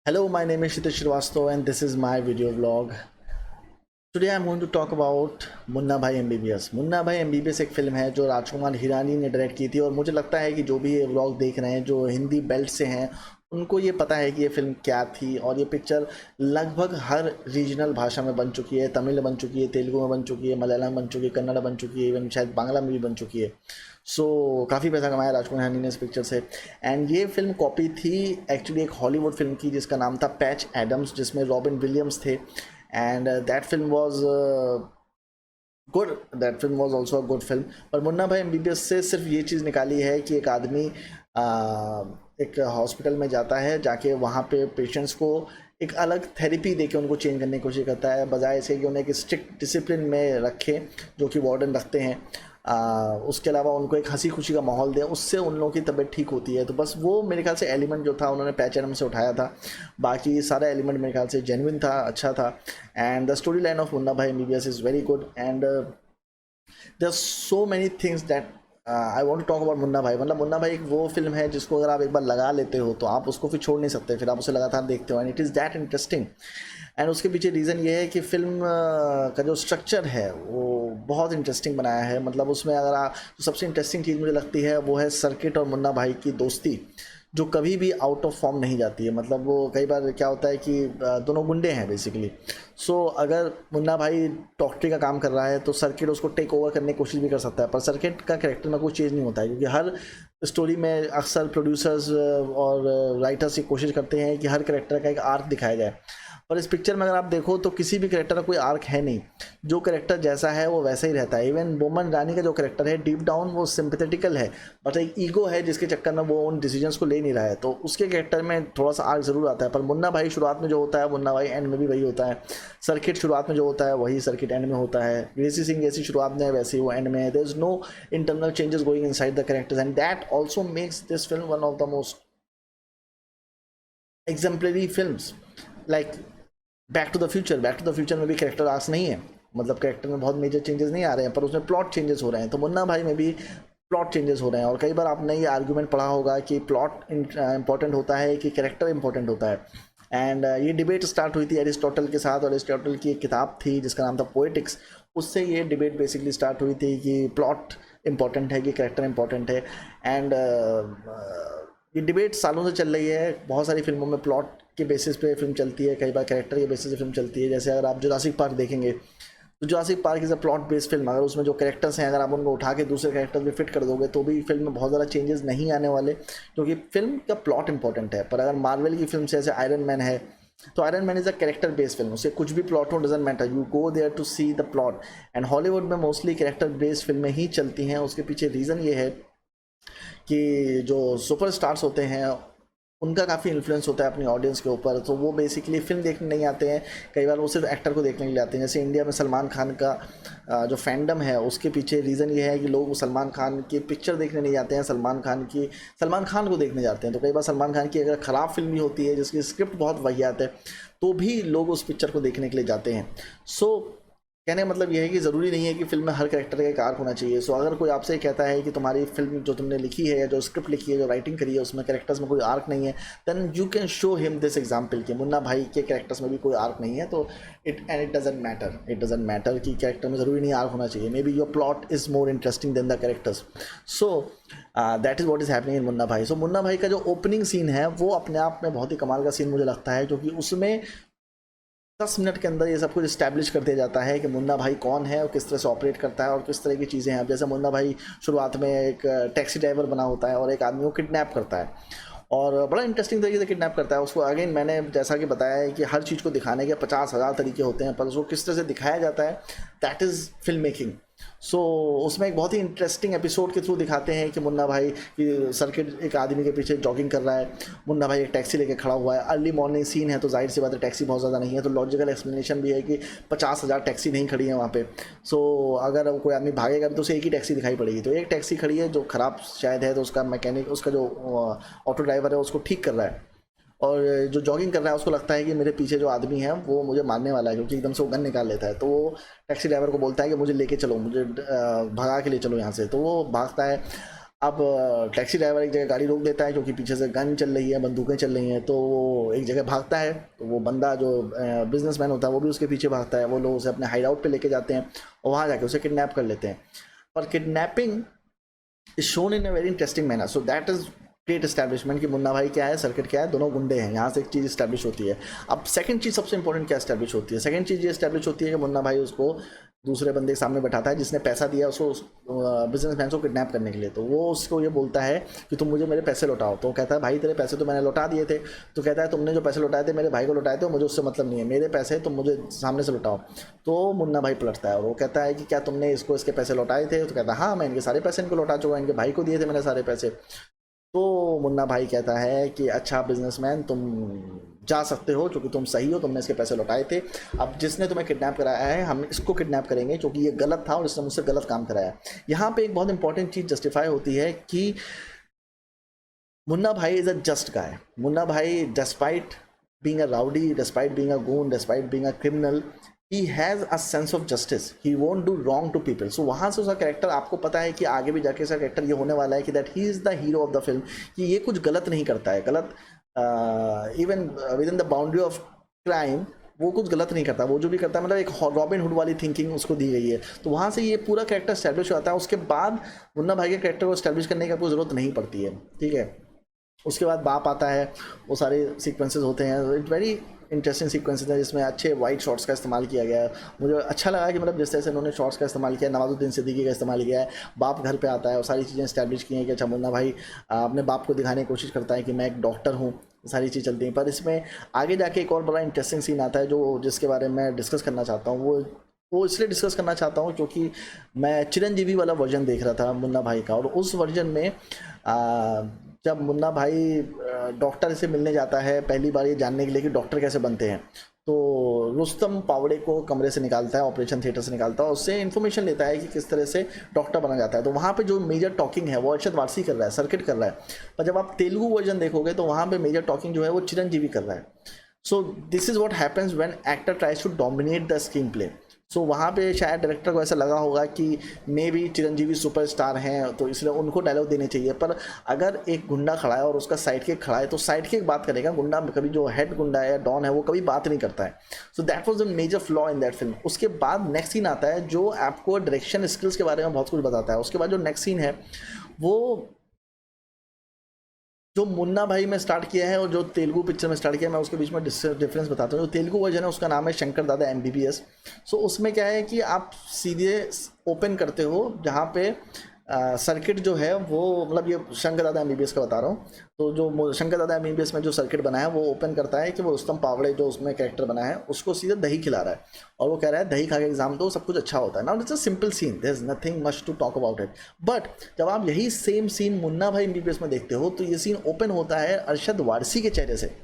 Hello, my name is Shitesh Srivastava and this is my video vlog. Today I'm going to talk about Munna Bhai MBBS. Munna Bhai MBBS एक film है जो राजकुमार हिरानी ने direct की थी और मुझे लगता है कि जो भी ये व्लॉग देख रहे हैं जो हिंदी बेल्ट से हैं उनको ये पता है कि ये फ़िल्म क्या थी। और ये पिक्चर लगभग हर रीजनल भाषा में बन चुकी है। तमिल में बन चुकी है, तेलुगु में बन चुकी है, मलयालम बन चुकी है, कन्नड़ बन चुकी है, इवन शायद बांग्ला में भी बन चुकी है। काफ़ी पैसा कमाया राजकुमार हिरानी ने इस पिक्चर से। एंड ये फिल्म कॉपी थी एक्चुअली एक हॉलीवुड फिल्म की जिसका नाम था पैच एडम्स, जिसमें रॉबिन विलियम्स थे। And that film was good, that film was also a good film. पर मुन्ना भाई एमबीबीएस से सिर्फ ये चीज़ निकाली है कि एक आदमी एक हॉस्पिटल में जाता है, जाके वहाँ पे पेशेंट्स को एक अलग थेरेपी देके उनको चेंज करने की कोशिश करता है, बजाय इसके कि उन्हें एक स्ट्रिक्ट डिसिप्लिन में रखे जो कि वार्डन रखते हैं। उसके अलावा उनको एक हंसी खुशी का माहौल दें, उससे उन लोगों की तबीयत ठीक होती है। तो बस वो मेरे ख्याल से एलिमेंट जो था उन्होंने पैच एडम से उठाया था। बाकी सारा एलिमेंट मेरे ख्याल से जेन्युइन था, अच्छा था। And the story line of Munna Bhai MBBS is very good and there are so many things that I want to talk about Munna Bhai. मतलब मुन्ना भाई एक वो फिल्म है जिसको अगर आप एक बार लगा लेते हो तो आप उसको फिर छोड़ नहीं सकते, फिर आप उसे लगातार देखते हो and it is that interesting. And उसके पीछे रीज़न ये है कि फ़िल्म का जो स्ट्रक्चर है वो बहुत इंटरेस्टिंग बनाया है। मतलब उसमें अगर आप तो सबसे इंटरेस्टिंग चीज़ मुझे लगती है वो है सर्किट और मुन्ना भाई की दोस्ती, जो कभी भी आउट ऑफ फॉर्म नहीं जाती है। मतलब वो कई बार क्या होता है कि दोनों गुंडे हैं बेसिकली। अगर मुन्ना भाई डॉक्टरी का काम कर रहा है तो सर्किट उसको टेक ओवर करने की कोशिश भी कर सकता है, पर सर्किट का कैरेक्टर में कोई चेंज नहीं होता है, क्योंकि हर स्टोरी में अक्सर प्रोड्यूसर्स और राइटर्स ये कोशिश करते हैं कि हर कैरेक्टर का एक आर्क दिखाया जाए। और इस पिक्चर में अगर आप देखो तो किसी भी कैरेक्टर का कोई आर्क है नहीं, जो कैरेक्टर जैसा है वो वैसा ही रहता है। इवन बोमन रानी का जो कैरेक्टर है डीप डाउन वो सिंपैथेटिकल है, बट एक ईगो है जिसके चक्कर में वो उन डिसीजंस को ले नहीं रहा है, तो उसके कैरेक्टर में थोड़ा सा आर्क ज़रूर आता है। पर मुन्ना भाई शुरुआत में जो होता है मुन्ना भाई एंड में भी वही होता है। सर्किट शुरुआत में जो होता है वही सर्किट एंड में होता है। ग्रेसी सिंह जैसी शुरुआत में वैसे ही वो एंड में है। There is no internal changes going inside the characters and that also makes this film one of the most exemplary films. Like back to the future में भी कैरेक्टर आर्क्स नहीं है, मतलब कैरेक्टर में बहुत मेजर चेंजेस नहीं आ रहे हैं, पर उसमें प्लॉट चेंजेस हो रहे हैं। तो मुन्ना भाई में भी प्लॉट चेंजेस हो रहे हैं। और कई बार आपने ये आर्ग्यूमेंट पढ़ा होगा कि प्लॉट इंपॉर्टेंट होता है कि कैरेक्टर इंपॉर्टेंट होता है। एंड ये डिबेट स्टार्ट हुई थी एरिस्टोटल के साथ, और एरिस्टोटल की एक किताब थी जिसका नाम था पोएटिक्स। उससे ये डिबेट बेसिकली स्टार्ट हुई थी कि प्लॉट इंपॉर्टेंट है कि कैरेक्टर इंपॉर्टेंट है। एंड ये डिबेट सालों से चल रही है। बहुत सारी फिल्मों में प्लॉट के बेसिस पे फिल्म चलती है, कई बार कैरेक्टर के बेसिस पे फिल्म चलती है। जैसे अगर आप जुरासिक पार्क देखेंगे तो Jurassic park is a plot based film. अगर उसमें जो कैरेक्टर्स हैं अगर आप उनको उठा के दूसरे कैरेक्टर में फिट कर दोगे तो भी फिल्म में बहुत ज़्यादा चेंजेस नहीं आने वाले, क्योंकि फिल्म का प्लॉट इंपॉर्टेंट है। पर अगर मार्वल की फिल्म से जैसे आयरन मैन है, तो Iron Man is a character based film, उससे कुछ भी प्लॉट हो doesn't matter, you go there to see the plot. And Hollywood में मोस्टली कैरेक्टर बेस्ड फिल्में ही चलती हैं। उसके पीछे रीज़न ये है कि जो सुपर स्टार्स होते हैं उनका काफ़ी इन्फ्लुएंस होता है अपनी ऑडियंस के ऊपर। तो वो बेसिकली फिल्म देखने नहीं आते हैं, कई बार वो सिर्फ एक्टर को देखने के लिए आते हैं। जैसे इंडिया में सलमान खान का जो फैंडम है उसके पीछे रीज़न ये है कि लोग सलमान खान की पिक्चर देखने नहीं जाते हैं, सलमान खान को देखने जाते हैं। तो कई बार सलमान खान की अगर ख़राब फिल्म भी होती है जिसकी स्क्रिप्ट बहुत वाहियात है तो भी लोग उस पिक्चर को देखने के लिए जाते हैं। सो कहने का मतलब यह है कि ज़रूरी नहीं है कि फिल्म में हर कैरेक्टर का एक आर्क होना चाहिए। अगर कोई आपसे कहता है कि तुम्हारी फिल्म जो तुमने लिखी है या जो स्क्रिप्ट लिखी है, जो राइटिंग करी है, उसमें कैरेक्टर्स में कोई आर्क नहीं है, then you can show him this example कि मुन्ना भाई के कैरेक्टर्स में भी कोई आर्क नहीं है। तो इट डजेंट मैटर कि कैरेक्टर में ज़रूरी नहीं आर्क होना चाहिए। Maybe your plot is more interesting than the characters. So that is what is happening in Munna Bhai. Munna भाई का जो ओपनिंग सीन है वो अपने आप में बहुत ही कमाल का सीन मुझे लगता है, क्योंकि उसमें 10 मिनट के अंदर ये सब कुछ इस्टेब्लिश कर दिया जाता है कि मुन्ना भाई कौन है और किस तरह से ऑपरेट करता है और किस तरह की चीज़ें हैं। अब जैसे मुन्ना भाई शुरुआत में एक टैक्सी ड्राइवर बना होता है और एक आदमी को किडनैप करता है, और बड़ा इंटरेस्टिंग तरीके से किडनैप करता है उसको। अगेन मैंने जैसा कि बताया है कि हर चीज़ को दिखाने के 50,000 तरीके होते हैं, पर उसको किस तरह से दिखाया जाता है दैट इज़ फिल्म मेकिंग। उसमें एक बहुत ही इंटरेस्टिंग एपिसोड के थ्रू दिखाते हैं कि मुन्ना भाई की सर्किट एक आदमी के पीछे जॉगिंग कर रहा है, मुन्ना भाई एक टैक्सी लेके खड़ा हुआ है, अर्ली मॉर्निंग सीन है तो जाहिर सी बात है टैक्सी बहुत ज़्यादा नहीं है, तो लॉजिकल एक्सप्लेनेशन भी है कि 50,000 टैक्सी नहीं खड़ी है वहाँ पे। अगर कोई आदमी भागेगा तो उसे एक ही टैक्सी दिखाई पड़ेगी, तो एक टैक्सी खड़ी है जो ख़राब शायद है, तो उसका मैकेनिक, उसका जो ऑटो ड्राइवर है उसको ठीक कर रहा है, और जो जॉगिंग कर रहा है उसको लगता है कि मेरे पीछे जो आदमी है वो मुझे मारने वाला है, क्योंकि एकदम से वो गन निकाल लेता है। तो वो टैक्सी ड्राइवर को बोलता है कि मुझे लेके चलो, मुझे भगा के ले चलो यहाँ से। तो वो भागता है, अब टैक्सी ड्राइवर एक जगह गाड़ी रोक देता है क्योंकि पीछे से गन चल रही है, बंदूकें चल रही हैं, तो वो एक जगह भागता है। तो वो बंदा जो बिजनेसमैन होता है वो भी उसके पीछे भागता है। वो लोग उसे अपने हाइड आउट पे लेके जाते हैं और वहाँ जाके उसे किडनैप कर लेते हैं। पर kidnapping is shown in a very interesting manner, so that is great establishment कि मुन्ना भाई क्या है, सर्किट क्या है, दोनों गुंडे हैं। यहाँ से एक चीज़ इस्टेब्लिश होती है। अब सेकंड चीज़ सबसे इंपॉर्टेंट क्या इस्टेब्लिश होती है? सेकंड चीज़ ये इस्टेब्लिश होती है कि मुन्ना भाई उसको दूसरे बंदे के सामने बैठाता है जिसने पैसा दिया उसको, बिजनेसमैन को किडनैप करने के लिए। तो वो उसको ये बोलता है कि तुम मुझे मेरे पैसे लौटाओ। तो वो कहता है भाई तेरे पैसे तो मैंने लौटा दिए थे। तो कहता है तुमने जो पैसे लौटाए थे मेरे भाई को लौटाए थे, मुझे उससे मतलब नहीं है, मेरे पैसे तुम मुझे सामने से लौटाओ। तो मुन्ना भाई पलटता है और वो कहता है कि क्या तुमने इसको इसके पैसे लौटाए थे? तो कहता है हाँ मैं इनके सारे पैसे इनको लौटा चुका, इनके भाई को दिए थे मैंने सारे पैसे। तो मुन्ना भाई कहता है कि अच्छा बिजनेसमैन तुम जा सकते हो क्योंकि तुम सही हो, तुमने इसके पैसे लौटाए थे। अब जिसने तुम्हें किडनैप कराया है हम इसको किडनैप करेंगे क्योंकि ये गलत था और इसने मुझसे गलत काम कराया। यहाँ पे एक बहुत इंपॉर्टेंट चीज़ जस्टिफाई होती है कि Munna Bhai is a just guy. Munna Bhai despite being a rowdy, despite being a goon, despite being a criminal, he has a sense of justice, he won't do wrong to people. So वहाँ से उसका character आपको पता है कि आगे भी जाके उसका कैरेक्टर ये होने वाला है कि that he is the hero of the film, कि ये कुछ गलत नहीं करता है। गलत even with in the boundary of crime वो कुछ गलत नहीं करता। वो जो भी करता है मतलब एक रॉबिन हुड वाली थिंकिंग उसको दी गई है। तो वहाँ से ये पूरा कैरेक्टर स्टैब्लिश होता है। उसके बाद मुन्ना भाई के कैरेक्टर को स्टैब्लिश करने की आपको ज़रूरत नहीं पड़ती है, ठीक है। उसके बाद बाप आता है, वो सारे सीक्वेंसेस होते हैं, इट वेरी इंटरेस्टिंग सीक्वेंसेस हैं जिसमें अच्छे वाइट शॉट्स का इस्तेमाल किया गया है। मुझे अच्छा लगा कि मतलब जिस तरह से उन्होंने शॉट्स का इस्तेमाल किया, नवाजुद्दीन सिद्दीकी का इस्तेमाल किया है। बाप घर पे आता है और सारी चीज़ें इस्टेब्लिश की हैं कि अच्छा मुन्ना भाई अपने बाप को दिखाने की कोशिश करता है कि मैं एक डॉक्टर हूँ, सारी चीज़ चलती हैं। पर इसमें आगे जाके एक और बड़ा इंटरेस्टिंग सीन आता है जो जिसके बारे में मैं डिस्कस करना चाहता हूँ। वो इसलिए डिस्कस करना चाहता हूँ क्योंकि मैं चिरंजीवी वाला वर्जन देख रहा था मुन्ना भाई का, और उस वर्जन में जब मुन्ना भाई डॉक्टर से मिलने जाता है पहली बार ये जानने के लिए कि डॉक्टर कैसे बनते हैं, तो रुस्तम पावड़े को कमरे से निकालता है, ऑपरेशन थिएटर से निकालता है और उससे इन्फॉर्मेशन लेता है कि किस तरह से डॉक्टर बना जाता है। तो वहाँ पे जो मेजर टॉकिंग है वो अरशद वारसी कर रहा है, सर्किट कर रहा है। पर जब आप तेलुगु वर्जन देखोगे तो वहाँ पे मेजर टॉकिंग जो है वो चिरंजीवी कर रहा है। So this is what happens when actor tries to dominate the screenplay. So वहाँ पे शायद डायरेक्टर को ऐसा लगा होगा कि मे बी चिरंजीवी सुपरस्टार हैं तो इसलिए उनको डायलॉग देने चाहिए। पर अगर एक गुंडा खड़ा है और उसका साइड किक खड़ा है तो साइड किक बात करेगा, गुंडा कभी जो हेड गुंडा है, डॉन है, वो कभी बात नहीं करता है। So that was the major flaw in that film. उसके बाद नेक्स्ट सीन आता है जो आपको डायरेक्शन स्किल्स के बारे में बहुत कुछ बताता है। उसके बाद जो नेक्स्ट सीन है वो जो मुन्ना भाई में स्टार्ट किया है और जो तेलुगु पिक्चर में स्टार्ट किया है, मैं उसके बीच में डिफरेंस बताता हूँ। जो तेलुगु वर्जन है उसका नाम है शंकर दादा MBBS। सो उसमें क्या है कि आप सीधे ओपन करते हो जहाँ पे सर्किट जो है वो, मतलब ये शंकर दादा MBBS का बता रहा हूँ। तो जो शंकर दादा MBBS में जो सर्किट बना है वो ओपन करता है कि वो रुस्तम पावड़े जो उसमें कैरेक्टर बना है उसको सीधे दही खिला रहा है और वो कह रहा है दही खा के एग्जाम दो सब कुछ अच्छा होता है। Now it's a simple scene, there is nothing much to talk about it. But जब आप यही सेम सीन मुन्ना भाई MBBS में देखते हो तो ये सीन ओपन होता है अरशद वारसी के चेहरे से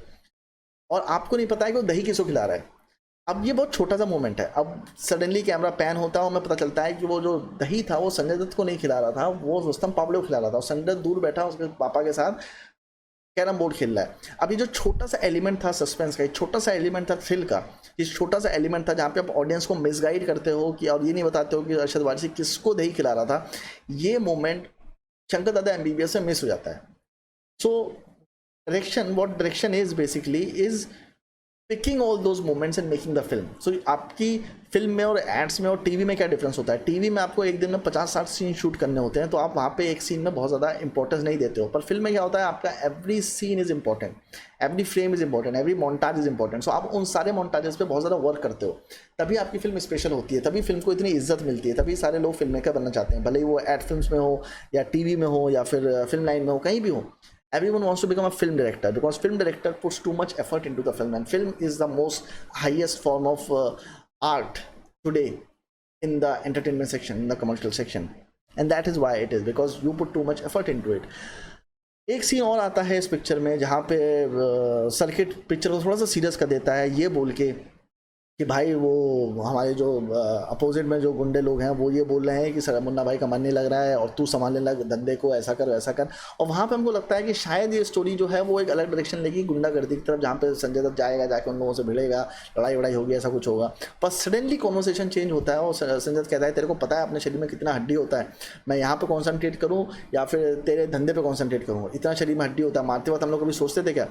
और आपको नहीं पता है कि वो दही किसको खिला रहा है। अब ये बहुत छोटा सा मोमेंट है। अब सडनली कैमरा पैन होता है और हमें पता चलता है कि वो जो दही था वो संजय दत्त को नहीं खिला रहा था, वो रुस्तम पावड़े को खिला रहा था और संजय दत्त दूर बैठा उसके पापा के साथ कैरम बोर्ड खेल रहा है। अब ये जो छोटा सा एलिमेंट था सस्पेंस का, छोटा सा एलिमेंट था थ्रिल का, ये छोटा सा एलिमेंट था जहाँ पे आप ऑडियंस को मिसगाइड करते हो कि और ये नहीं बताते हो कि अरशद वारसी किसको दही खिला रहा था, ये मोमेंट शंकर दादा MBBS में मिस हो जाता है। So direction, what direction is basically is picking all those moments and making the film. So आपकी फिल्म में और एड्स में और टीवी में क्या डिफरेंस होता है? टीवी में आपको एक दिन में 50-60 सीन शूट करने होते हैं तो आप वहाँ पे एक सीन में बहुत ज़्यादा इंपॉर्टेंस नहीं देते हो। पर फिल्म में क्या होता है, आपका every scene is important, every frame is important, every montage is important. So आप उन सारे मोन्टाजेस पे बहुत ज़्यादा वर्क करते हो, तभी आपकी फिल्म स्पेशल होती है, तभी फिल्म को इतनी इज्जत मिलती है, तभी सारे लोग फिल्म मेकर बनना चाहते हैं, भले ही वो एड फिल्म में हो या टीवी में हो या फिर फिल्म लाइन में हो, कहीं भी हो। Everyone wants to become a film director because film director puts too much effort into the film, and film is the most highest form of art today in the entertainment section, in the commercial section, and that is why it is because you put too much effort into it. एक scene और आता है इस picture में जहाँ पे circuit picture को थोड़ा सा सीरियस कर देता है ये बोल के कि भाई वो हमारे जो अपोजिट में जो गुंडे लोग हैं वो ये बोल रहे हैं कि सर मुन्ना भाई का मन नहीं लग रहा है और तू संभालने लग धंधे को, ऐसा कर वैसा कर। और वहाँ पे हमको लगता है कि शायद ये स्टोरी जो है वो एक अलग डायरेक्शन लेगी, गुंडागर्दी की तरफ, जहाँ पे संजय दत्त जाएगा, जाके उन लोगों से भिड़ेगा, लड़ाई वड़ाई होगी, ऐसा कुछ होगा। पर सडनली कॉन्वर्सेशन चेंज होता है और संजय दत्त कहता है तेरे को पता है अपने शरीर में कितना हड्डी होता है, मैं यहाँ पे कॉन्सेंट्रेट करूँ या फिर तेरे धंधे पे कॉन्सेंट्रेट करूँ, इतना शरीर में हड्डी होता है, मारते वक्त हम लोग कभी सोचते थे क्या?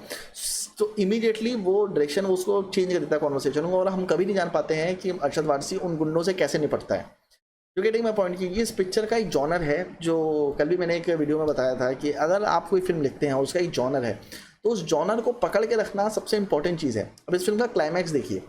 तो इमीडिएटली वो डायरेक्शन उसको चेंज कर देता है कॉन्वर्सेशन को, और हम कभी नहीं जान पाते हैं कि अरशद वारसी उन गुंडों से कैसे निपटता है। यू गेटिंग माय पॉइंट कि इस पिक्चर का एक जॉनर है, जो कल भी मैंने एक वीडियो में बताया था कि अगर आप कोई फिल्म लिखते हैं और उसका एक जॉनर है तो उस जॉनर को पकड़ के रखना सबसे इंपॉर्टेंट चीज़ है। अब इस फिल्म का क्लाइमैक्स देखिए,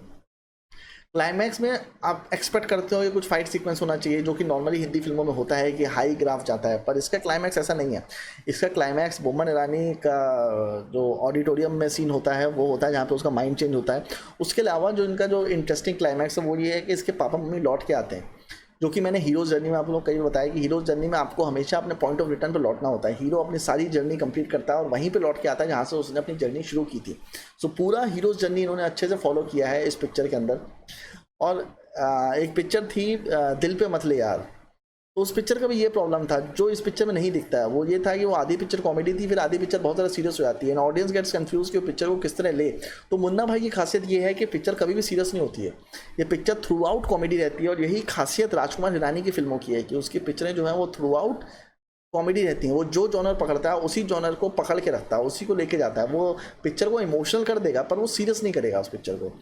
क्लाइमैक्स में आप एक्सपेक्ट करते हो कि कुछ फाइट सीक्वेंस होना चाहिए, जो कि नॉर्मली हिंदी फिल्मों में होता है कि हाई ग्राफ जाता है, पर इसका क्लाइमैक्स ऐसा नहीं है। इसका क्लाइमैक्स बोमन ईरानी का जो ऑडिटोरियम में सीन होता है वो होता है जहाँ पे उसका माइंड चेंज होता है। उसके अलावा जो इनका जो इंटरेस्टिंग क्लाइमैक्स है वो ये है कि इसके पापा मम्मी लौट के आते हैं, जो कि मैंने हीरोज़ जर्नी में आप लोग कई बताया कि हीरोज़ जर्नी में आपको हमेशा अपने पॉइंट ऑफ रिटर्न पर लौटना होता है। हीरो अपनी सारी जर्नी कंप्लीट करता है और वहीं पे लौट के आता है जहाँ से उसने अपनी जर्नी शुरू की थी। सो पूरा हीरोज़ जर्नी इन्होंने अच्छे से फॉलो किया है इस पिक्चर के अंदर। और एक पिक्चर थी दिल पे मत ले यार, तो उस पिक्चर का भी ये प्रॉब्लम था जो इस पिक्चर में नहीं दिखता है। वो ये था कि वो आधी पिक्चर कॉमेडी थी, फिर आधी पिक्चर बहुत ज़्यादा सीरियस हो जाती है एंड ऑडियंस गेट्स कंफ्यूज कि वो पिक्चर को किस तरह ले। तो मुन्ना भाई की खासियत ये है कि पिक्चर कभी भी सीरियस नहीं होती है, ये पिक्चर थ्रू आउट कॉमेडी रहती है। और यही खासियत राजकुमार हिरानी की फिल्मों की है कि उसकी पिक्चरें जो हैं वो थ्रू आउट कॉमेडी रहती हैं। वो जो जॉनर पकड़ता है उसी जॉनर को पकड़ के रखता है, उसी को लेके जाता है। वो पिक्चर को इमोशनल कर देगा पर वो सीरियस नहीं करेगा उस पिक्चर को।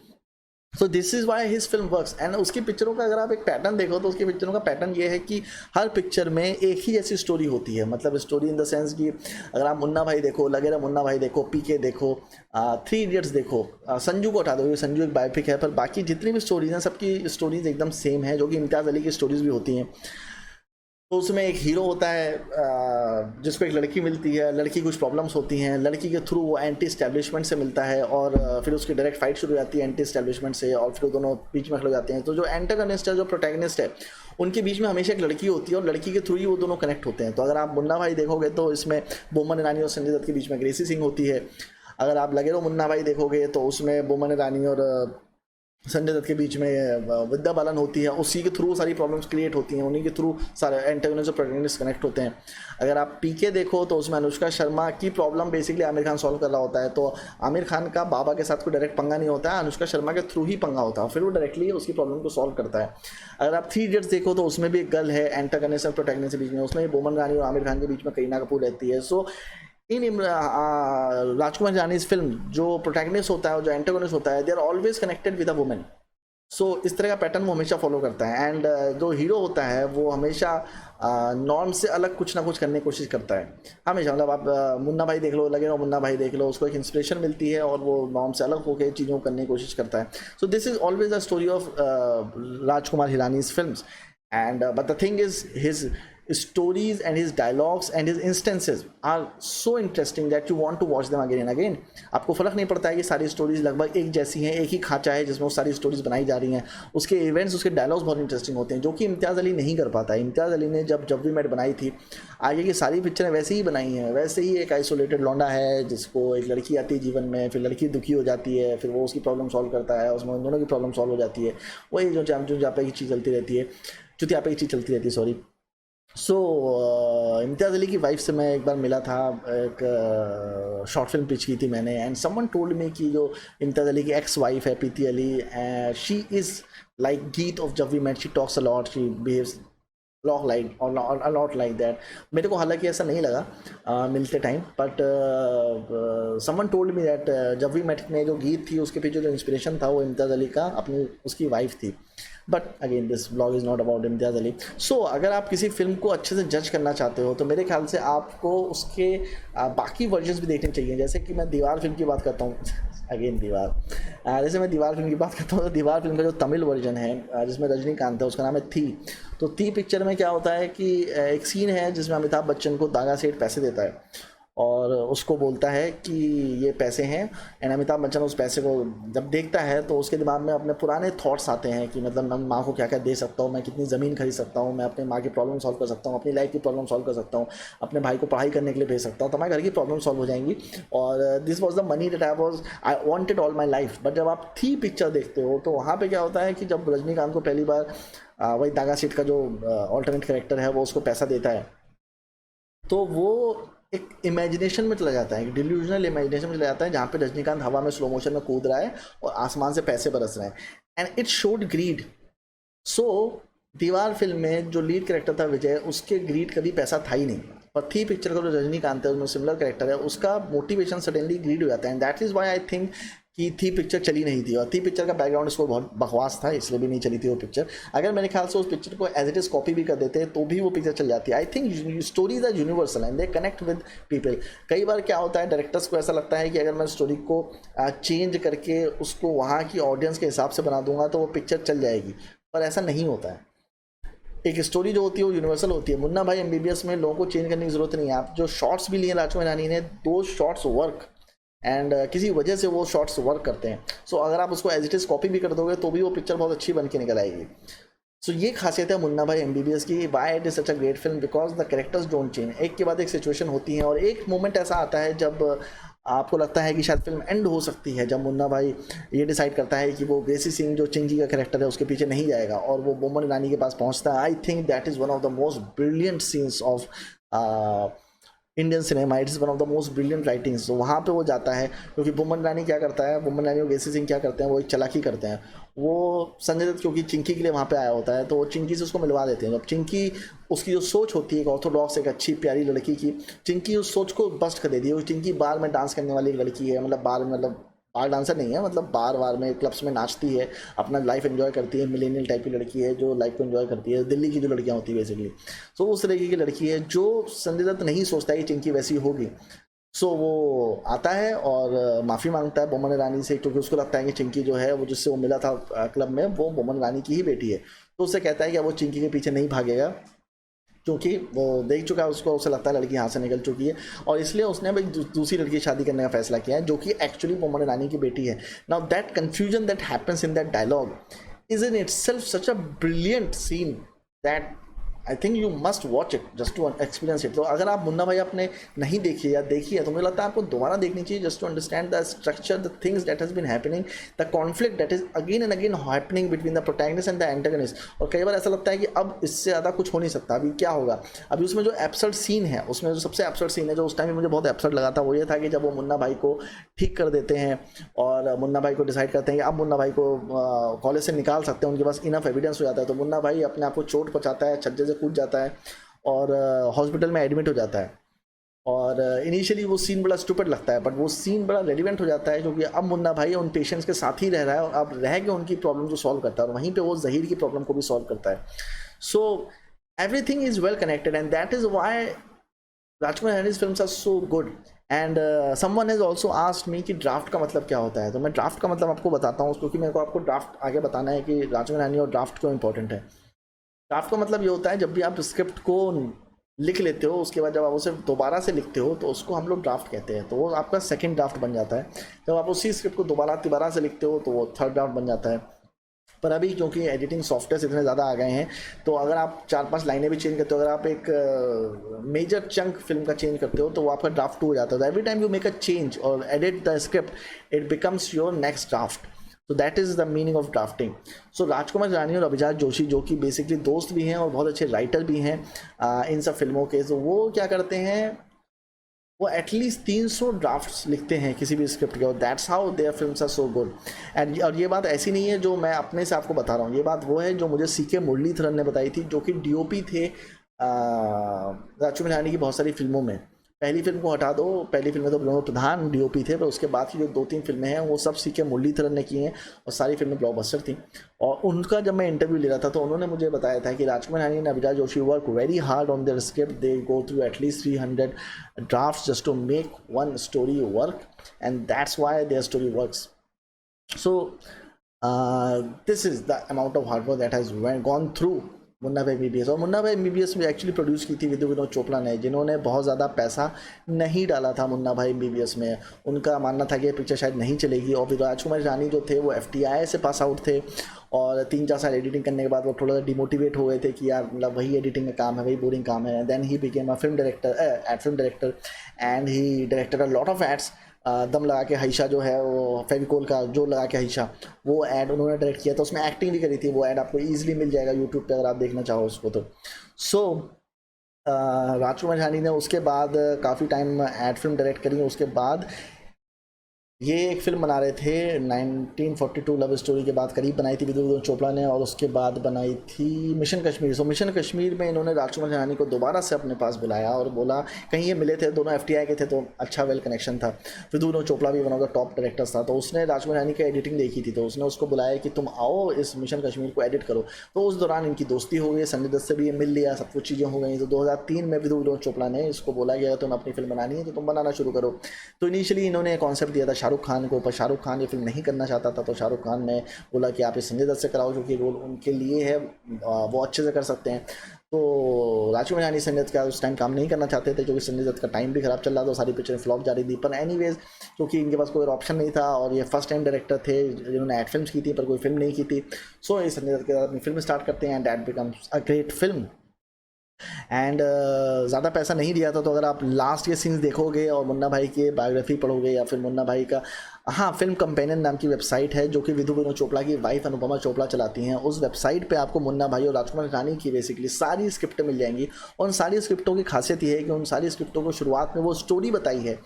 सो this is why his film works. And उसकी पिक्चरों का अगर आप एक पैटर्न देखो तो उसकी पिक्चरों का पैटर्न ये है कि हर पिक्चर में एक ही जैसी स्टोरी होती है। मतलब स्टोरी इन द सेंस कि अगर आप मुन्ना भाई देखो, लगेरा मुन्ना भाई देखो, पीके देखो, थ्री इडियट्स देखो, संजू को हटा दो, ये संजू एक बायोपिक है, पर बाकी जितनी भी स्टोरीज हैं सबकी स्टोरीज एकदम सेम है, जो कि इम्तियाज़ अली की स्टोरीज भी होती हैं। तो उसमें एक हीरो होता है जिसको एक लड़की मिलती है, लड़की कुछ प्रॉब्लम्स होती हैं, लड़की के थ्रू वो एंटी स्टैब्लिशमेंट से मिलता है और फिर उसकी डायरेक्ट फाइट शुरू हो जाती है एंटी स्टैब्लिशमेंट से, और फिर दोनों बीच में खड़े हो जाते हैं। तो जो एंटागनिस्ट है, जो प्रोटैगनिस्ट है, उनके बीच में हमेशा एक लड़की होती है और लड़की के थ्रू ही वो दोनों कनेक्ट होते हैं। तो अगर आप मुन्ना भाई देखोगे तो इसमें बोमन ईरानी और संजय दत्त के बीच में ग्रेसी सिंह होती है। अगर आप लगेरो मुन्ना भाई देखोगे तो उसमें बोमन ईरानी और संजय दत्त के बीच में विद्या बालन होती है, उसी के थ्रू सारी प्रॉब्लम्स क्रिएट होती हैं, उन्हीं के थ्रू सारे एंटागनिस्ट और प्रोटैगनिस्ट कनेक्ट होते हैं। अगर आप पीके देखो तो उसमें अनुष्का शर्मा की problem basically Aamir Khan solve कर रहा होता है। तो आमिर खान का बाबा के साथ कोई डायरेक्ट पंगा नहीं होता है, अनुष्का शर्मा के थ्रू ही पंगा होता है, फिर वो डायरेक्टली उसकी प्रॉब्लम को सॉल्व करता है। अगर आप थ्री इडियट्स देखो तो उसमें भी एक गर्ल है एंटागनिस्ट और प्रोटैगनिस्ट के बीच में, उसमें बोमन ईरानी और आमिर खान के बीच में करीना कपूर रहती है। So in Rajkumar Hirani film जो प्रोटैगनिस्ट होता है और जो एंटागनिस्ट होता है, they are always connected with a women. So इस तरह का पैटर्न वो हमेशा फॉलो करता है। एंड जो हीरो होता है वो हमेशा नॉर्म से अलग कुछ ना कुछ करने की कोशिश करता है हमेशा। मतलब आप मुन्ना भाई देख लो, लगेगा मुन्ना भाई देख लो, उसको एक इंस्पिरेशन मिलती है और वो नॉर्म से अलग होकर चीज़ों को करने की कोशिश करता है। So this is always the story of Rajkumar Hirani's films. And but the thing is his stories and his dialogues and his instances are so interesting that you want to watch them again and again। आपको फ़र्क नहीं पड़ता है कि सारी stories लगभग एक जैसी हैं, एक ही खांचा है जिसमें वो सारी स्टोरीज बनाई जा रही हैं। उसके इवेंट्स, उसके डायलॉग्स बहुत इंटरेस्टिंग होते हैं, जो कि इम्तियाज़ अली नहीं कर पाता है। इम्तियाज़ अली ने जब वी मेट बनाई थी, आगे की सारी पिक्चरें वैसे ही बनाई हैं, वैसे ही एक आइसोलेटेड लौंडा है जिसको एक लड़की आती है जीवन में, फिर लड़की दुखी हो जाती है, फिर वो उसकी प्रॉब्लम सॉल्व करता है, उसमें उन दोनों की प्रॉब्लम सॉल्व हो जाती है। वही जो जापे की चीज़ चलती रहती है, चुतियापे की चीज़ चलती रहती है, सॉरी। सो इम्तियाज़ अली की वाइफ से मैं एक बार मिला था, एक शॉर्ट फिल्म पिच की थी मैंने, एंड समवन टोल्ड मी कि जो इम्तियाज़ अली की एक्स वाइफ है Preeti Ali, she is like Geet of Jab We Met, she talks a lot, she behaves a lot like that। मेरे को हालांकि ऐसा नहीं लगा मिलते time, but someone told me that जब वी मेट में जो गीत थी उसके पीछे जो इंस्पिरेशन था वो इम्तियाज़ अली का अपनी उसकी वाइफ थी। But again this blog is not about Imtiaz Ali. So अगर आप किसी फिल्म को अच्छे से जज करना चाहते हो तो मेरे ख्याल से आपको उसके बाकी वर्जन्स भी देखने चाहिए। जैसे कि मैं दीवार फिल्म की बात करता हूँ, अगेन दीवार, जैसे मैं दीवार फिल्म की बात करता हूँ तो दीवार फिल्म का जो तमिल वर्जन है जिसमें रजनीकांत है, उसका नाम है थी। तो थी पिक्चर में क्या होता है कि एक सीन है जिसमें अमिताभ बच्चन को दागा सेठ पैसे देता है और उसको बोलता है कि ये पैसे हैं। एंड अमिताभ बच्चन उस पैसे को जब देखता है तो उसके दिमाग में अपने पुराने थॉट्स आते हैं कि मतलब मैं माँ को क्या क्या दे सकता हूँ, मैं कितनी ज़मीन खरीद सकता हूँ, मैं अपनी माँ की प्रॉब्लम सॉल्व कर सकता हूँ, अपनी लाइफ की प्रॉब्लम सॉल्व कर सकता हूँ, अपने भाई को पढ़ाई करने के लिए भेज सकता हूँ, तो हमारे घर की प्रॉब्लम सॉल्व हो जाएंगी। और this was the money that I wanted all my life. But जब आप थी पिक्चर देखते हो तो वहाँ पर क्या होता है कि जब रजनीकांत को पहली बार वही दागा सेठ का जो ऑल्टरनेट कैरेक्टर है वो उसको पैसा देता है, तो वो एक इमेजिनेशन में चला जाता है, एक डिल्यूजनल इमेजिनेशन में चला जाता है जहाँ पे रजनीकांत हवा में स्लो मोशन में कूद रहा है और आसमान से पैसे बरस रहे हैं। And it showed greed. So Deewaar film में जो लीड कैरेक्टर था विजय, उसके ग्रीड कभी पैसा था ही नहीं। पर थी पिक्चर का जो रजनीकांत है उसमें सिमिलर कैरेक्टर है, उसका मोटिवेशन सडनली ग्रीड हो जाता है। And that is why I think कि थी पिक्चर चली नहीं थी। और थी पिक्चर का बैकग्राउंड स्कोर बहुत बकवास था, इसलिए भी नहीं चली थी वो पिक्चर। अगर मेरे ख्याल से उस पिक्चर को एज इट इज़ कॉपी भी कर देते तो भी वो पिक्चर चल जाती है। I think stories are universal and they connect with people. कई बार क्या होता है, डायरेक्टर्स को ऐसा लगता है कि अगर मैं स्टोरी को चेंज करके उसको वहाँ की ऑडियंस के हिसाब से बना दूंगा तो वो पिक्चर चल जाएगी, पर ऐसा नहीं होता है। एक स्टोरी जो होती है वो यूनिवर्सल होती है। मुन्ना भाई एमबीबीएस में लोगों को चेंज करने की जरूरत नहीं है। आप जो शॉट्स भी लिए राजकुमार हिरानी ने, दो शॉट्स वर्क एंड किसी वजह से वो शॉट्स वर्क करते हैं। सो अगर आप उसको एज इट इज़ कॉपी भी कर दोगे तो भी वो पिक्चर बहुत अच्छी बन के निकल आएगी। सो ये खासियत है मुन्ना भाई एमबीबीएस की। Why it is such a great film, because the characters don't change. एक के बाद एक सिचुएशन होती है और एक मोमेंट ऐसा आता है जब आपको लगता है कि शायद फिल्म एंड हो सकती है, जब मुन्ना भाई ये डिसाइड करता है कि वो ग्रेसी सिंह जो चिंकी का कैरेक्टर है उसके पीछे नहीं जाएगा और वो बोमन ईरानी के पास पहुंचता है। I think that is one of the most brilliant scenes of Indian cinema. It is one of the most brilliant writings. तो वहाँ पे वो जाता है, क्योंकि बोमन रानी क्या करता है, बोमन रानी और ग्रेसी सिंह क्या करते हैं, वो एक चालाकी करते हैं। वो संजय दत्त क्योंकि चिंकी के लिए वहाँ पे आया होता है तो वो चिंकी से उसको मिलवा देते हैं। जब चिंकी, उसकी जो सोच होती है एक ऑर्थोडॉक्स एक अच्छी प्यारी लड़की की, चिंकी उस सोच को बस्ट कर देती है। चिंकी बार में डांस करने वाली एक लड़की है, मतलब बार मतलब बार डांसर नहीं है, मतलब बार बार में क्लब्स में नाचती है, अपना लाइफ एंजॉय करती है। मिलेनियल टाइप की लड़की है जो लाइफ को एंजॉय करती है, दिल्ली की जो लड़कियां होती है बेसिकली। सो उस तरीके की लड़की है जो संजय दत्त नहीं सोचता है कि चिंकी वैसी होगी। सो वो आता है और माफ़ी मांगता है बोमन ईरानी से, क्योंकि उसको लगता है कि चिंकी जो है वो जिससे वो मिला था क्लब में, वो बोमन ईरानी की ही बेटी है। तो उससे कहता है कि अब वो चिंकी के पीछे नहीं भागेगा, क्योंकि वो देख चुका है उसको, उसे लगता है लड़की यहाँ से निकल चुकी है, और इसलिए उसने अब एक दूसरी लड़की शादी करने का फैसला किया है जो कि एक्चुअली बोमन ईरानी की बेटी है। Now that confusion that happens in that dialogue is in itself such a brilliant scene that I think you must watch it just to experience it. तो अगर आप मुन्ना भाई आपने नहीं देखी या देखी है तो मुझे लगता है आपको दोबारा देखनी चाहिए, just to understand the structure, the things that has been happening, the conflict that is again and again happening between the protagonist and the antagonist. और कई बार ऐसा लगता है कि अब इससे ज़्यादा कुछ हो नहीं सकता, अभी क्या होगा। अभी उसमें जो एब्सर्ड सीन है, उसमें जो सबसे एब्सर्ड सीन है जो उस टाइम में मुझे बहुत एब्सर्ड लगा था, वो ये था कि जब वो मुन्ना भाई को ठीक कर देते हैं और मुन्ना भाई को डिसाइड करते हैं कि अब मुन्ना भाई को कॉलेज से निकाल सकते हैं, उनके पास इनफ एविडेंस हो जाता है, तो मुन्ना भाई अपने आप को चोट पहुंचाता है, छज्जे से कूद जाता है और हॉस्पिटल में एडमिट हो जाता है। और इनिशियली वो सीन बड़ा स्टूपिड लगता है, बट वो सीन बड़ा रेलिवेंट हो जाता है क्योंकि अब मुन्ना भाई उन पेशेंट्स के साथ ही रह रहा है और अब रह के उनकी प्रॉब्लम को सॉल्व करता है, और वहीं पे वो जहीर की प्रॉब्लम को भी सॉल्व करता है। So everything is well connected and that is why Rajkumar हिरानी's films are so good. And someone has also asked me कि ड्राफ्ट का मतलब क्या होता है, तो मैं ड्राफ्ट का मतलब आपको बताता हूँ, क्योंकि मेरे को आपको ड्राफ्ट आगे बताना है कि राजकुमार हिरानी और ड्राफ्ट क्यों इंपॉर्टेंट है। ड्राफ्ट का मतलब ये होता है जब भी आप स्क्रिप्ट को लिख लेते हो, उसके बाद जब आप उसे दोबारा से लिखते हो तो उसको हम लोग ड्राफ्ट कहते हैं, तो वो आपका सेकंड ड्राफ्ट बन जाता है। जब आप उसी स्क्रिप्ट को दोबारा से लिखते हो तो वो थर्ड ड्राफ्ट बन जाता है। पर अभी क्योंकि एडिटिंग सॉफ्टवेयर इतने ज़्यादा आ गए हैं, तो अगर आप 4-5 लाइनें भी चेंज करते हो, अगर आप एक मेजर चंक फिल्म का चेंज करते हो तो वो आपका ड्राफ्ट 2 हो जाता है। Every time you make a change और edit the script it becomes your next draft. तो that is the meaning of drafting. So Rajkumar Hirani और अभिजात जोशी जो कि बेसिकली दोस्त भी हैं और बहुत अच्छे राइटर भी हैं इन सब फिल्मों के, तो वो क्या करते हैं, वो एटलीस्ट 300 ड्राफ्ट्स लिखते हैं किसी भी स्क्रिप्ट के, और that's how their films are so good. And और ये बात ऐसी नहीं है जो मैं अपने से आपको बता रहा हूँ, ये बात वो है जो मुझे सीके मुरलीधरन ने बताई थी, जो कि डीओपी थे राजकुमार हिरानी की बहुत सारी फिल्मों में। पहली फिल्म को हटा दो, पहली फिल्म में तो विनोद प्रधान डीओपी थे, पर उसके बाद की जो 2-3 फिल्में हैं वो सब सीके मुरलीधरन ने की हैं और सारी फिल्में ब्लॉकबस्टर थी। और उनका जब मैं इंटरव्यू ले रहा था तो उन्होंने मुझे बताया था कि राजकुमार Hirani and Abhijat Joshi work very hard on their script, they go through at least 300 drafts just to make one story work, and that's why their story works. So this is the amount of hard work that has gone through Munna Bhai MBBS. और Munna Bhai MBBS में actually produce की थी विधु विनोद चोपड़ा ने, जिन्होंने बहुत ज़्यादा पैसा नहीं डाला था मुन्ना भाई एमबीबीएस में। उनका मानना था कि ये पिक्चर शायद नहीं चलेगी, और फिर राजकुमार हिरानी जो थे वो एफटीआई से पास आउट थे, और 3-4 साल एडिटिंग करने के बाद वो थोड़ा सा डिमोटिवेट हो गए थे कि यार मतलब वही एडिटिंग का काम है, वही बोरिंग काम है। Then he became a film director and he directed a lot of ads. दम लगा के हईशा जो है, वो फेविकोल का जो लगा के हईशा, वो ऐड उन्होंने डायरेक्ट किया था, उसमें एक्टिंग भी करी थी। वो ऐड आपको ईजिली मिल जाएगा यूट्यूब पे अगर आप देखना चाहो उसको तो। सो राजकुमार हिरानी ने उसके बाद काफ़ी टाइम एड फिल्म डायरेक्ट करी। उसके बाद ये एक फिल्म बना रहे थे 1942 लव स्टोरी के बाद करीब बनाई थी विधु विनोद चोपड़ा ने, और उसके बाद बनाई थी mission Kashmir. So mission Kashmir में इन्होंने राजकुमार हिरानी को दोबारा से अपने पास बुलाया और बोला, कहीं ये मिले थे दोनों एफटीआई के थे तो अच्छा वेल कनेक्शन था। विधु विनोद चोपड़ा भी one of the top directors था, तो उसने राजकुमार हिरानी की एडिटिंग देखी थी, तो उसने उसको बुलाया कि तुम आओ इस मिशन कश्मीर को एडिट करो। तो उस दौरान इनकी दोस्ती हो गई, संजय दत्त से भी ये मिल लिया, सब कुछ चीज़ें हो गई। तो 2003 में विधु विनोद चोपड़ा ने इसको बोला कि अगर तुम अपनी फिल्म बनानी है तो तुम बनाना शुरू करो। तो इनिशियली इन्होंने कॉन्सेप्ट दिया था शाहरुख खान को, पर शाहरुख खान ये फिल्म नहीं करना चाहता था। तो शाहरुख खान ने बोला कि आप इस संजय दत्त से कराओ, जो कि रोल उनके लिए है वो अच्छे से कर सकते हैं। तो राजकुमार हिरानी संजय दत्त का उस टाइम काम नहीं करना चाहते थे, क्योंकि संजय दत्त का टाइम भी खराब चल रहा था, सारी पिक्चरें फ्लॉप जा रही थी। पर एनीवेज क्योंकि इनके पास कोई ऑप्शन नहीं था, और ये फर्स्ट टाइम डायरेक्टर थे जिन्होंने एड फिल्म की थी पर कोई फिल्म नहीं की थी। सो ये संजय दत्त के साथ अपनी फिल्म स्टार्ट करते हैं and that becomes a great film. And ज़्यादा पैसा नहीं दिया था। तो अगर आप लास्ट के सीन्स देखोगे और मुन्ना भाई की बायोग्राफी पढ़ोगे, या फिर मुन्ना भाई का, हाँ, फिल्म कंपेनियन नाम की वेबसाइट है जो कि विधु विनोद चोपड़ा की वाइफ अनुपमा चोपड़ा चलाती हैं। उस वेबसाइट पे आपको मुन्ना भाई और राजकुमार हिरानी की बेसिकली सारी स्क्रिप्टें मिल जाएंगी। और उन सारी स्क्रिप्टों की खासियत ये है कि उन सारी स्क्रिप्टों को शुरुआत में वो स्टोरी बताई है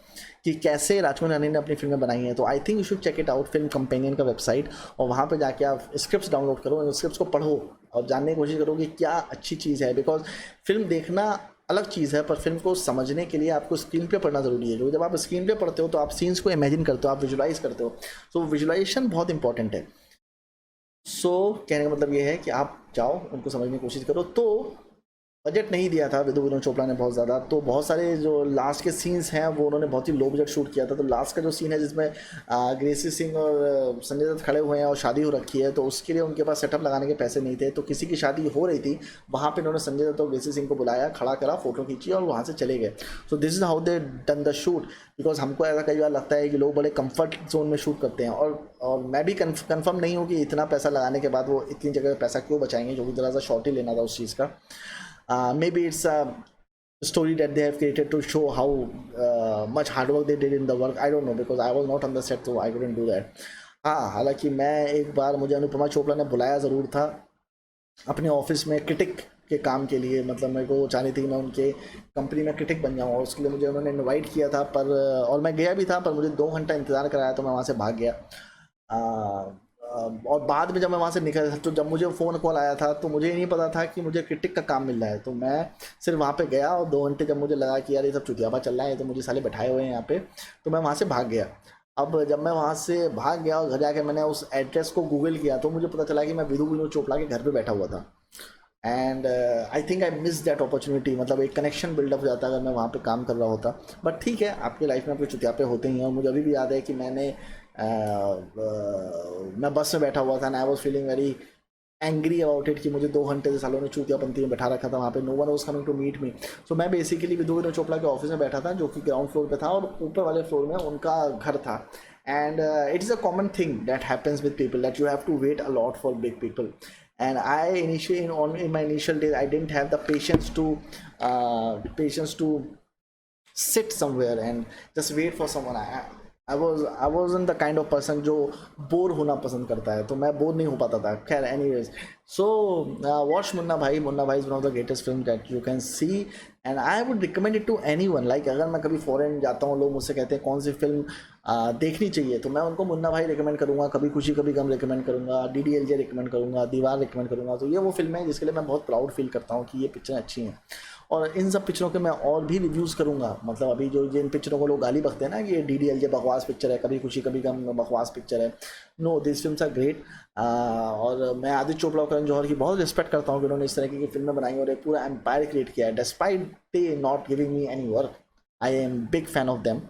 कि कैसे राजकुमार हिरानी ने अपनी फिल्में बनाई हैं। तो I think you should check it out, Film Companion का वेबसाइट, और वहाँ पर जाके आप स्क्रिप्ट डाउनलोड करो, उन स्क्रिप्ट को पढ़ो और जानने की कोशिश करो कि क्या अच्छी चीज़ है। बिकॉज फिल्म देखना अलग चीज़ है, पर फिल्म को समझने के लिए आपको स्क्रीन पे पढ़ना ज़रूरी है, क्योंकि जब आप स्क्रीन पे पढ़ते हो तो आप सीन्स को इमेजिन करते हो, आप विजुलाइज करते हो। सो विजुलाइजेशन बहुत इंपॉर्टेंट है। सो कहने का मतलब ये है कि आप जाओ, उनको समझने की कोशिश करो। तो बजट नहीं दिया था विधु विनोद चोपड़ा ने बहुत ज़्यादा, तो बहुत सारे जो लास्ट के सीन्स हैं वो उन्होंने बहुत ही लो बजट शूट किया था। तो लास्ट का जो सीन है जिसमें ग्रेसी सिंह और संजय दत्त खड़े हुए हैं और शादी हो रखी है, तो उसके लिए उनके पास सेटअप लगाने के पैसे नहीं थे। तो किसी की शादी हो रही थी, वहाँ पे उन्होंने संजय दत्त और ग्रेसी सिंह को बुलाया, खड़ा करा, फोटो खींची और वहाँ से चले गए। सो this is how they done the shoot. Because हमको ऐसा कई बार लगता है कि लोग बड़े कंफर्ट जोन में शूट करते हैं, और मैं भी कंफर्म नहीं हूँ कि इतना पैसा लगाने के बाद वो इतनी जगह पैसा क्यों बचाएंगे, जो कि ज़रा सा शॉर्ट ही लेना था उस चीज़ का। Maybe it's a story that they have created to show how much hard work they did in the work. I don't know, because I was not on the set, so I couldn't do that. हाँ, हालांकि मैं एक बार, मुझे अनुपमा चोपड़ा ने बुलाया ज़रूर था अपने ऑफिस में क्रिटिक के काम के लिए। मतलब मेरे को चाह रही थी कि मैं उनके कंपनी में क्रिटिक बन जाऊँ, और उसके लिए मुझे उन्होंने इनवाइट किया था। पर और मैं गया भी था, पर मुझे 2 घंटा इंतज़ार कराया, तो मैं वहाँ से भाग गया। और बाद में जब मैं वहाँ से निकल, तो जब मुझे फ़ोन कॉल आया था तो मुझे नहीं पता था कि मुझे क्रिटिक का काम मिल रहा है। तो मैं सिर्फ वहाँ पे गया, और 2 घंटे जब मुझे लगा कि यार ये सब चुतियापा चल रहा है, तो मुझे साले बैठाए हुए हैं यहाँ पे, तो मैं वहाँ से भाग गया। अब जब मैं वहाँ से भाग गया और घर जाके मैंने उस एड्रेस को गूगल किया, तो मुझे पता चला कि मैं विधु विनोद चोपड़ा के घर पर बैठा हुआ था। And I think I miss that opportunity. मतलब एक कनेक्शन बिल्डअप हो जाता अगर मैं वहाँ पे काम कर रहा होता। बट ठीक है, आपकी लाइफ में आपके चुतियापे होते ही हैं। और मुझे अभी भी याद है कि मैं बस में बैठा हुआ था, and I was feeling very angry about it कि मुझे 2 घंटे से सालों ने चूतियापंथी में बैठा रखा था वहाँ पे। No one was coming to meet me. So मैं बेसिकली विधु विनोद चोपड़ा के ऑफिस में बैठा था, जो कि ग्राउंड फ्लोर पे था, और ऊपर वाले फ्लोर में उनका घर था। And it is a common thing that happens with people, that you have to wait a lot for big people. And I initially in my initial days I didn't have the patience to sit somewhere and just wait for someone. I wasn't the kind of person जो bore होना पसंद करता है, तो मैं bore नहीं हो पाता था। खैर anyways, so watch मुन्ना भाई is one of the greatest films that you can see, and I would recommend it to anyone. Like अगर मैं कभी फॉरेन जाता हूँ, लोग मुझसे कहते हैं कौन सी फिल्म देखनी चाहिए, तो मैं उनको मुन्ना भाई रिकमेंड करूँगा, कभी खुशी कभी गम रिकमेंड करूँगा, DDLJ रिकमेंड करूँगा, दीवार रिकमेंड करूँगा। तो ये वो फिल्म है जिसके लिए मैं बहुत प्राउड फील करता हूँ कि ये पिक्चरें अच्छी हैं। और इन सब पिक्चरों के मैं और भी रिव्यूज़ करूँगा। मतलब अभी जो जिन पिक्चरों को लोग गाली बकते हैं ना कि ये DDLJ बकवास पिक्चर है, कभी खुशी कभी गम बकवास पिक्चर है, no, this films are great. और मैं आदित्य चोपड़ा और करण जौहर की बहुत रिस्पेक्ट करता हूँ कि उन्होंने इस तरह की फिल्में बनाई और एक पूरा एम्पायर क्रिएट किया है, despite they not giving me any work. I am big fan of them,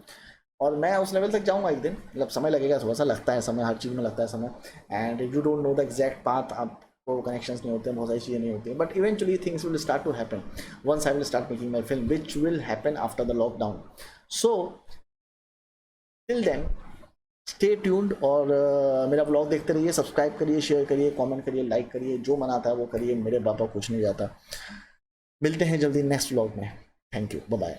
और मैं उस लेवल तक जाऊंगा एक दिन। मतलब समय लगेगा, थोड़ा सा लगता है समय, हर चीज़ में लगता है समय। And you don't know the exact path. आप वो कनेक्शंस नहीं होते हैं, बहुत सारी चीज़ें नहीं होती हैं, but eventually things will start to happen once I will start making my film which will happen after the lockdown. So till then stay tuned और मेरा ब्लॉग देखते रहिए, सब्सक्राइब करिए, शेयर करिए, कमेंट करिए, लाइक करिए, जो मन आता है वो करिए, मेरे पापा कुछ नहीं जाता. मिलते हैं जल्दी नेक्स्ट ब्लॉग में. Thank you, bye bye.